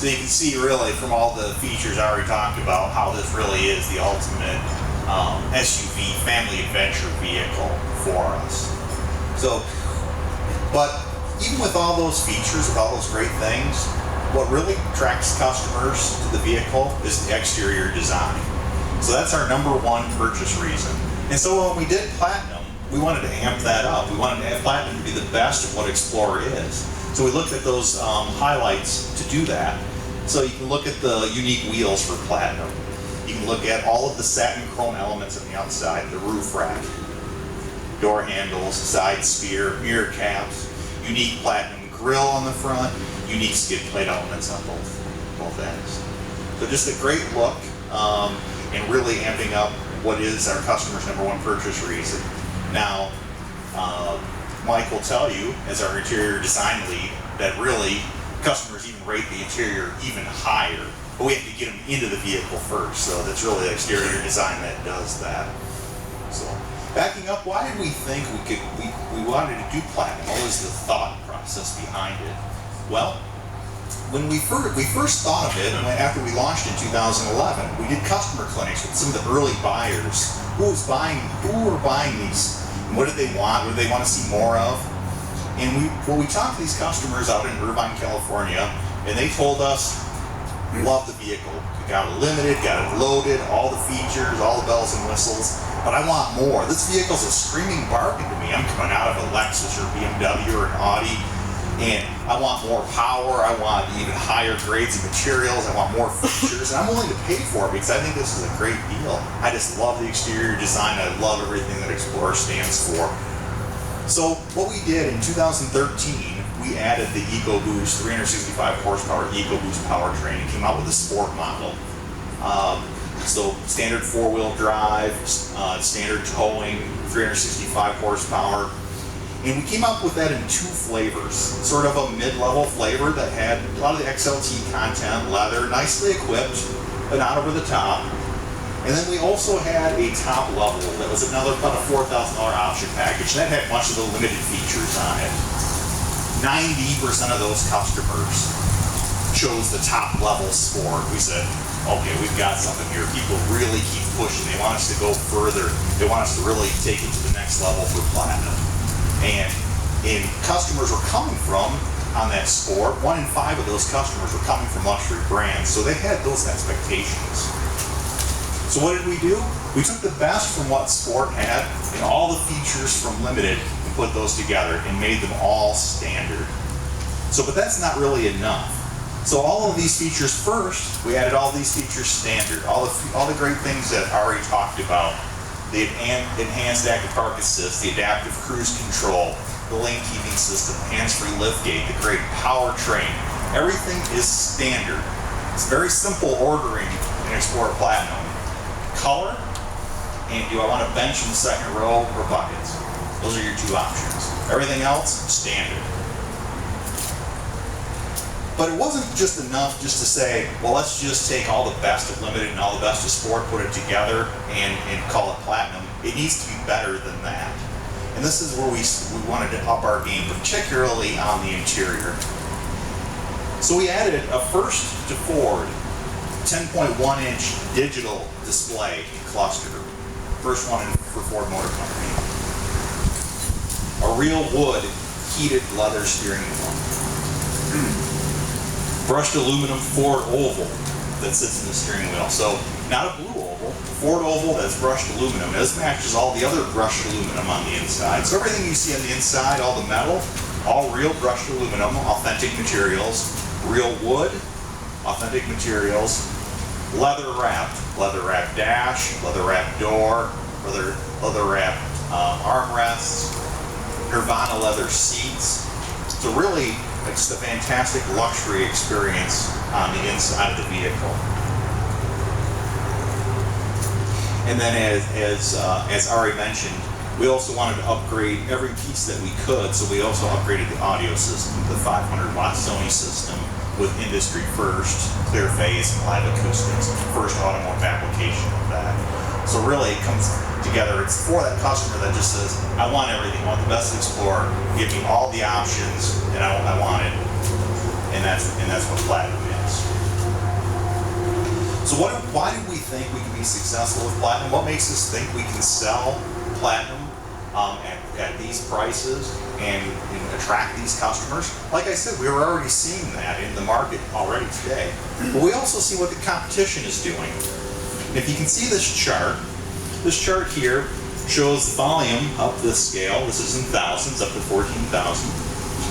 So you can see really from all the features I already talked about how this really is the ultimate SUV family adventure vehicle for us. So, but even with all those features, with all those great things, what really attracts customers to the vehicle is the exterior design. So that's our number one purchase reason. And so when we did Platinum, we wanted to amp that up. We wanted to have Platinum to be the best of what Explorer is. So we looked at those highlights to do that. So you can look at the unique wheels for Platinum. You can look at all of the satin chrome elements on the outside, the roof rack, door handles, side spear, mirror caps, unique Platinum grille on the front, unique skid plate elements on both ends. So just a great look and really amping up what is our customer's number one purchase reason. Now, Mike will tell you, as our interior design lead, that really customers even rate the interior even higher, but we have to get them into the vehicle first. So that's really the exterior design that does that. So backing up, why did we think we wanted to do Platinum? What was the thought process behind it? Well, when we first thought of it, after we launched in 2011, we did customer clinics with some of the early buyers. Who were buying these? And what did they want? What did they want to see more of? And we talked to these customers out in Irvine, California, and they told us, love the vehicle. We got it limited, got it loaded, all the features, all the bells and whistles, but I want more. This vehicle's a screaming bargain to me. I'm coming out of a Lexus or BMW or an Audi, and I want more power, I want even higher grades of materials, I want more features, and I'm willing to pay for it because I think this is a great deal. I just love the exterior design, I love everything that Explorer stands for. So what we did in 2013, we added the EcoBoost 365 horsepower EcoBoost powertrain and came out with a sport model. So standard four-wheel drive, standard towing, 365 horsepower. And we came up with that in two flavors, sort of a mid-level flavor that had a lot of the XLT content, leather, nicely equipped, but not over the top. And then we also had a top level that was about a $4,000 option package. That had much of the limited features on it. 90% of those customers chose the top level Sport. We said, okay, we've got something here. People really keep pushing. They want us to go further. They want us to really take it to the next level for Platinum. And customers were coming from, on that Sport, 1 in 5 of those customers were coming from luxury brands. So they had those expectations. So what did we do? We took the best from what Sport had and all the features from Limited and put those together and made them all standard. So, but that's not really enough. So all of these features first, we added all these features standard. All the great things that Ari talked about. The enhanced active park assist, the adaptive cruise control, the lane keeping system, hands-free liftgate, the great powertrain. Everything is standard. It's very simple ordering in Explorer Platinum. Color, and do I want a bench in the second row or buckets? Those are your two options. Everything else, standard. But it wasn't just enough just to say, well, let's just take all the best of Limited and all the best of Sport, put it together, and call it Platinum. It needs to be better than that. And this is where we wanted to up our game, particularly on the interior. So we added a first to Ford 10.1-inch digital display cluster. First one for Ford Motor Company. A real wood heated leather steering wheel. Brushed aluminum Ford oval that sits in the steering wheel. So not a blue oval, Ford oval that's brushed aluminum. This matches all the other brushed aluminum on the inside. So everything you see on the inside, all the metal, all real brushed aluminum, authentic materials, real wood, authentic materials, leather wrapped dash, leather wrapped door, leather wrapped armrests, Nirvana leather seats. So really, it's a fantastic luxury experience on the inside of the vehicle. And then as Ari mentioned, we also wanted to upgrade every piece that we could, so we also upgraded the audio system, the 500-watt Sony system with industry first, clear phase and live acoustics, first automotive application of that. So really it comes together, it's for that customer that just says, I want everything, I want the best Explorer, give me all the options, and I want it. and that's what Platinum is. So why do we think we can be successful with Platinum? What makes us think we can sell Platinum at these prices and attract these customers? Like I said, we were already seeing that in the market already today. But we also see what the competition is doing. And if you can see this chart here shows the volume up this scale. This is in thousands, up to 14,000.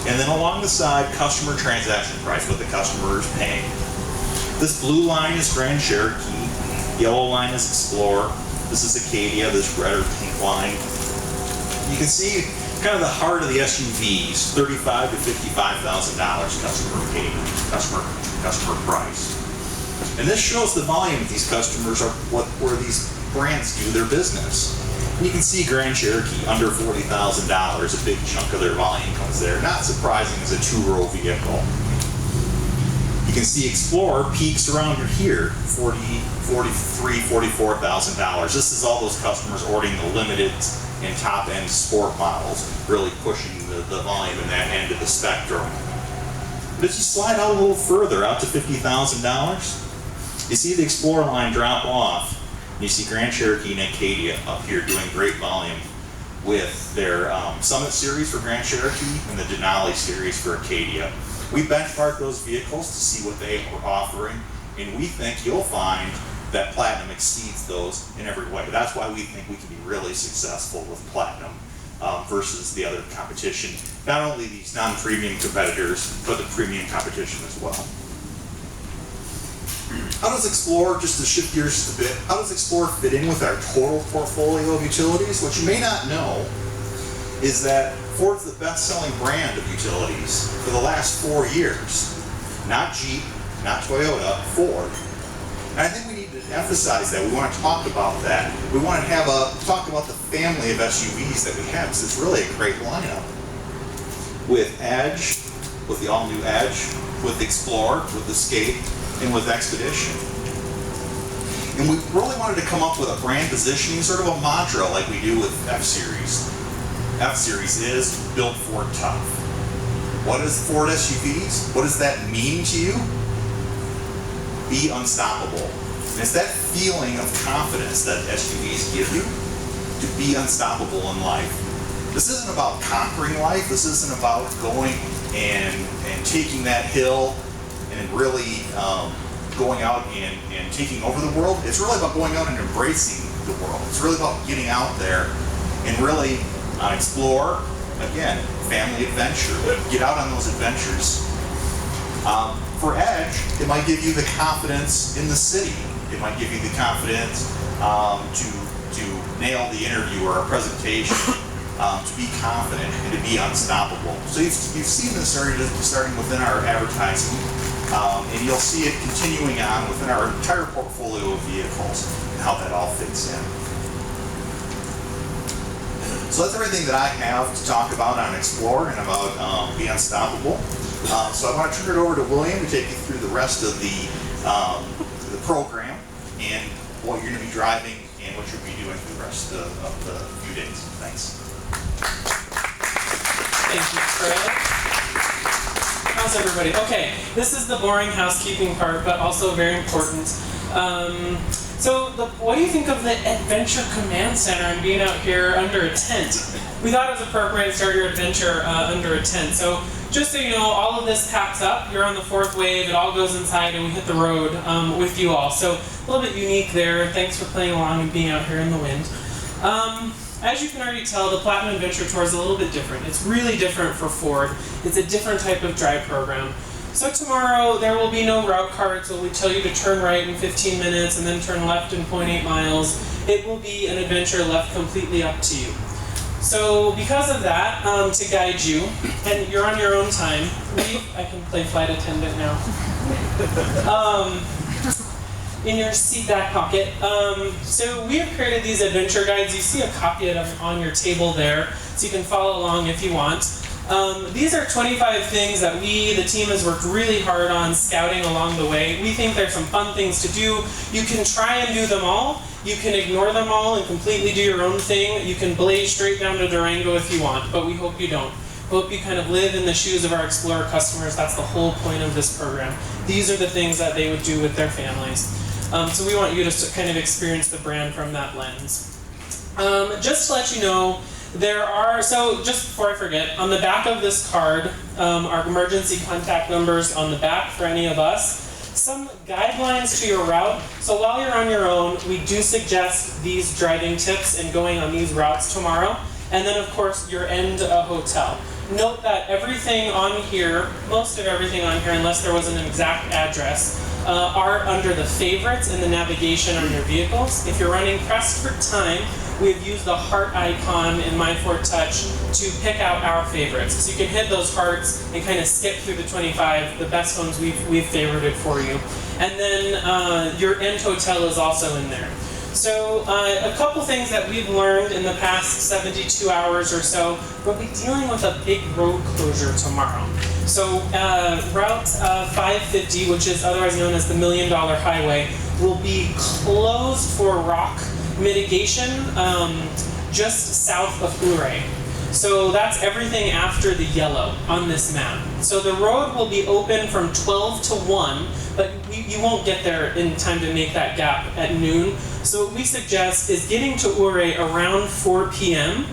And then along the side, customer transaction price, what the customer is paying. This blue line is Grand Cherokee, yellow line is Explorer, this is Acadia, this red or pink line. You can see kind of the heart of the SUVs, $35,000 to $55,000 customer price. And this shows the volume of these customers are where these brands do their business. And you can see Grand Cherokee under $40,000, a big chunk of their volume comes there. Not surprising as a two-row vehicle. You can see Explorer peaks around here, $43,000, $44,000. This is all those customers ordering the limited and top-end sport models, really pushing the volume in that end of the spectrum. But as you slide out a little further, out to $50,000, you see the Explorer line drop off. And you see Grand Cherokee and Acadia up here doing great volume with their Summit series for Grand Cherokee and the Denali series for Acadia. We benchmarked those vehicles to see what they were offering, and we think you'll find that Platinum exceeds those in every way. That's why we think we can be really successful with Platinum versus the other competition. Not only these non-premium competitors, but the premium competition as well. How does Explorer, just to shift gears just a bit, how does Explorer fit in with our total portfolio of utilities? What you may not know is that Ford's the best-selling brand of utilities for the last 4 years. Not Jeep, not Toyota, Ford. And I think we need to emphasize that. We want to talk about that. We want to talk about the family of SUVs that we have, because it's really a great lineup. With Edge, with the all-new Edge, with Explorer, with Escape, and with Expedition. And we really wanted to come up with a brand positioning, sort of a mantra like we do with F-Series. F-Series is built Ford tough. What is Ford SUVs? What does that mean to you? Be unstoppable. And it's that feeling of confidence that SUVs give you to be unstoppable in life. This isn't about conquering life. This isn't about going and taking that hill and really going out and taking over the world. It's really about going out and embracing the world. It's really about getting out there and really explore, again, family adventure. Get out on those adventures. For Edge, it might give you the confidence in the city. It might give you the confidence to nail the interview or a presentation, to be confident and to be unstoppable. So you've seen this starting within our advertising, and you'll see it continuing on within our entire portfolio of vehicles and how that all fits in. So that's everything that I have to talk about on Explorer and about Be Unstoppable. So I want to turn it over to William to take you through the rest of the program and what you're going to be driving and what you'll be doing for the rest of the few days. Thanks. Thank you, Fred. How's everybody? Okay, this is the boring housekeeping part, but also very important. What do you think of the Adventure Command Center and being out here under a tent? We thought it was appropriate to start your adventure under a tent. So just so you know, all of this packs up. You're on the fourth wave. It all goes inside, and we hit the road with you all. So a little bit unique there. Thanks for playing along and being out here in the wind. As you can already tell, the Platinum Adventure Tour is a little bit different. It's really different for Ford. It's a different type of drive program. So tomorrow, there will be no route cards where we tell you to turn right in 15 minutes and then turn left in 0.8 miles. It will be an adventure left completely up to you. So because of that, to guide you, and you're on your own time, I can play flight attendant now. In your seat back pocket. So we have created these adventure guides. You see a copy of them on your table there, so you can follow along if you want. These are 25 things that the team has worked really hard on scouting along the way. We think there's some fun things to do. You can try and do them all. You can ignore them all and completely do your own thing. You can blaze straight down to Durango if you want, but we hope you don't. hope you kind of live in the shoes of our Explorer customers. That's the whole point of this program. These are the things that they would do with their families. So we want you to kind of experience the brand from that lens. Just to let you know, so just before I forget, on the back of this card are emergency contact numbers on the back for any of us. Some guidelines to your route. So while you're on your own, we do suggest these driving tips and going on these routes tomorrow. And then of course your end hotel. Note that everything on here, most of everything on here, unless there was an exact address, are under the favorites in the navigation on your vehicles. If you're running pressed for time, we've used the heart icon in MyFord Touch to pick out our favorites. So you can hit those hearts and kind of skip through the 25, the best ones we've favorited for you. And then your end hotel is also in there. So a couple things that we've learned in the past 72 hours or so, we'll be dealing with a big road closure tomorrow. So Route 550, which is otherwise known as the $1 Million Highway, will be closed for rock mitigation just south of Ouray. So that's everything after the yellow on this map. So the road will be open from 12 to 1, but you won't get there in time to make that gap at noon. So what we suggest is getting to Ouray around 4 p.m.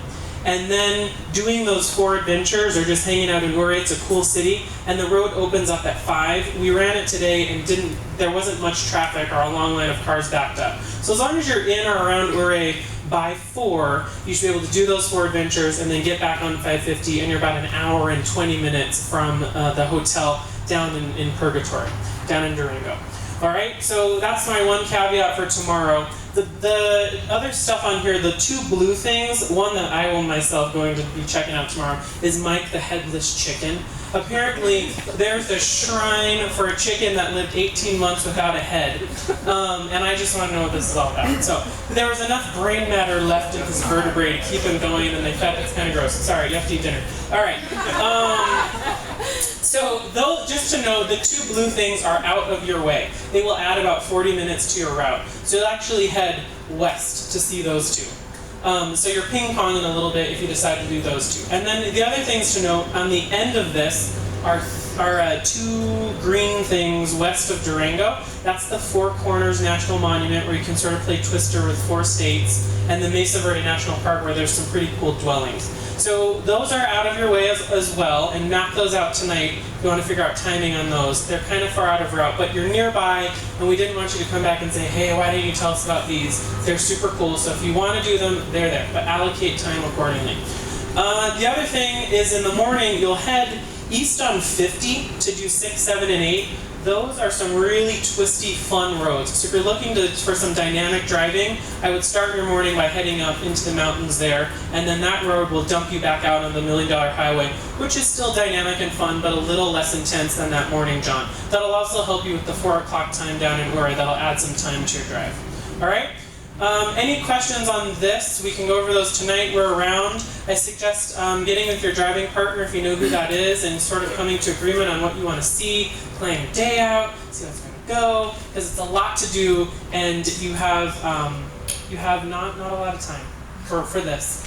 and then doing those 4 adventures or just hanging out in Ouray. It's a cool city, and the road opens up at 5. We ran it today and there wasn't much traffic or a long line of cars backed up. So as long as you're in or around Ouray by 4, you should be able to do those 4 adventures and then get back on 550, and you're about an hour and 20 minutes from the hotel down in Purgatory, down in Durango. All right, so that's my one caveat for tomorrow. The other stuff on here, the 2 blue things, one that I will myself going to be checking out tomorrow is Mike the Headless Chicken. Apparently, there's a shrine for a chicken that lived 18 months without a head. And I just want to know what this is all about. So, there was enough brain matter left in this vertebrae to keep him going, and they fed it's kind of gross. Sorry, you have to eat dinner. All right. So, just to know, the 2 blue things are out of your way. They will add about 40 minutes to your route. So you'll actually head west to see those 2. So you're ping-ponging a little bit if you decide to do those 2. And then the other things to note, on the end of this are 2 green things west of Durango. That's the Four Corners National Monument, where you can sort of play Twister with 4 states, and the Mesa Verde National Park, where there's some pretty cool dwellings. So those are out of your way as well, and map those out tonight if you want to figure out timing on those. They're kind of far out of route, but you're nearby, and we didn't want you to come back and say, hey, why didn't you tell us about these? They're super cool, so if you want to do them, they're there, but allocate time accordingly. The other thing is in the morning, you'll head east on 50 to do 6, 7, and 8. Those are some really twisty, fun roads. So if you're looking for some dynamic driving, I would start your morning by heading up into the mountains there, and then that road will dump you back out on the $1 Million Highway, which is still dynamic and fun, but a little less intense than that morning jaunt. That'll also help you with the 4 o'clock time down in Ouray. That'll add some time to your drive. All right? Any questions on this? We can go over those tonight. We're around. I suggest getting with your driving partner if you know who that is, and sort of coming to agreement on what you want to see, plan your day out, see how it's going to go, because it's a lot to do, and you have not a lot of time for this,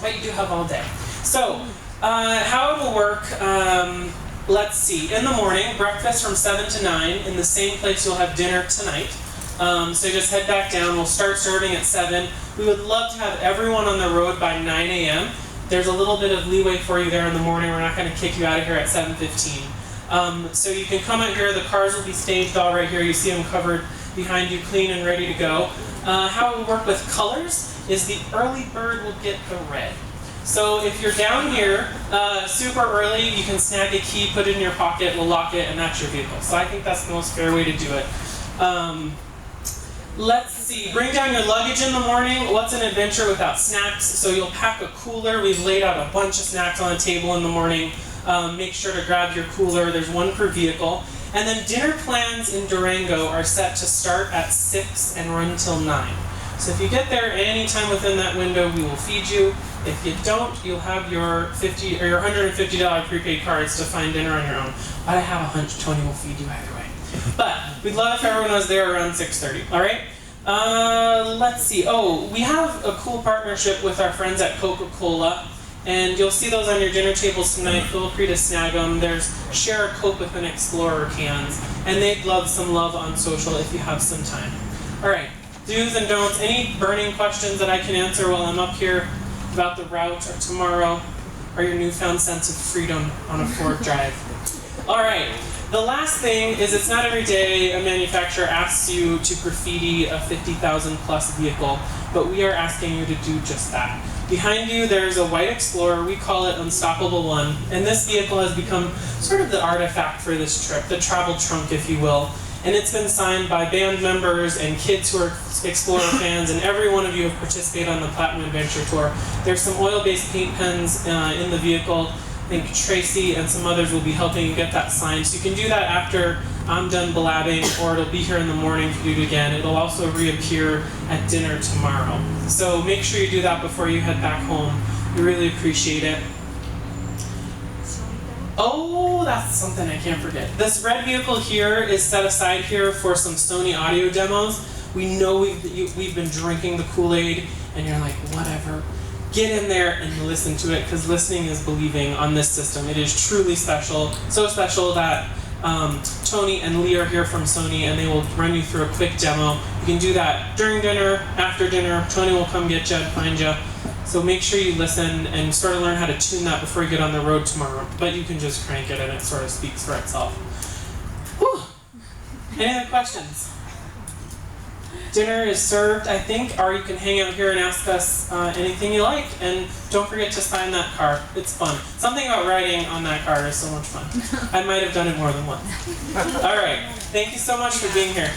but you do have all day. So how it will work, let's see. In the morning, breakfast from 7 to 9. In the same place you'll have dinner tonight. So just head back down. We'll start serving at 7. We would love to have everyone on the road by 9 a.m. There's a little bit of leeway for you there in the morning. We're not going to kick you out of here at 7:15. So you can come out here. The cars will be staged all right here. You see them covered behind you, clean and ready to go. How it will work with colors is the early bird will get the red. So if you're down here super early, you can snag a key, put it in your pocket, we'll lock it, and that's your vehicle. So I think that's the most fair way to do it. Let's see, bring down your luggage in the morning. What's an adventure without snacks? So you'll pack a cooler. We've laid out a bunch of snacks on the table in the morning. Make sure to grab your cooler. There's 1 per vehicle. And then dinner plans in Durango are set to start at 6 and run till 9. So if you get there anytime within that window, we will feed you. If you don't, you'll have your $50 or your $150 prepaid cards to find dinner on your own. But I have a hunch Tony will feed you either way. But we'd love if everyone was there around 6:30. All right. Let's see. Oh, we have a cool partnership with our friends at Coca-Cola, And you'll see those on your dinner tables tonight. Feel free to snag them. There's Share a Coke with an Explorer cans. And they'd love some love on social if you have some time. All right, do's and don'ts. Any burning questions that I can answer while I'm up here about the route or tomorrow, or your newfound sense of freedom on a Ford drive? All right, the last thing is it's not every day a manufacturer asks you to graffiti a 50,000 plus vehicle, but we are asking you to do just that. Behind you, there's a white Explorer. We call it Unstoppable One. And this vehicle has become sort of the artifact for this trip, the travel trunk, if you will. And it's been signed by band members and kids who are Explorer fans, and every one of you have participated on the Platinum Adventure Tour. There's some oil-based paint pens in the vehicle. I think Tracy and some others will be helping you get that signed. So you can do that after I'm done blabbing, or it'll be here in the morning for you to do it again. It'll also reappear at dinner tomorrow. So make sure you do that before you head back home. We really appreciate it. Oh, that's something I can't forget. This red vehicle here is set aside here for some Sony audio demos. We know we've been drinking the Kool-Aid, and you're like, whatever. Get in there and listen to it, because listening is believing on this system. It is truly special. So special that Tony and Lee are here from Sony, and they will run you through a quick demo. You can do that during dinner, after dinner. Tony will come get you and find you. So make sure you listen and sort of learn how to tune that before you get on the road tomorrow. But you can just crank it and it sort of speaks for itself. Whew. Any other questions? Dinner is served, I think, or you can hang out here and ask us anything you like. And don't forget to sign that card. It's fun. Something about writing on that card is so much fun. I might have done it more than once. All right. Thank you so much for being here.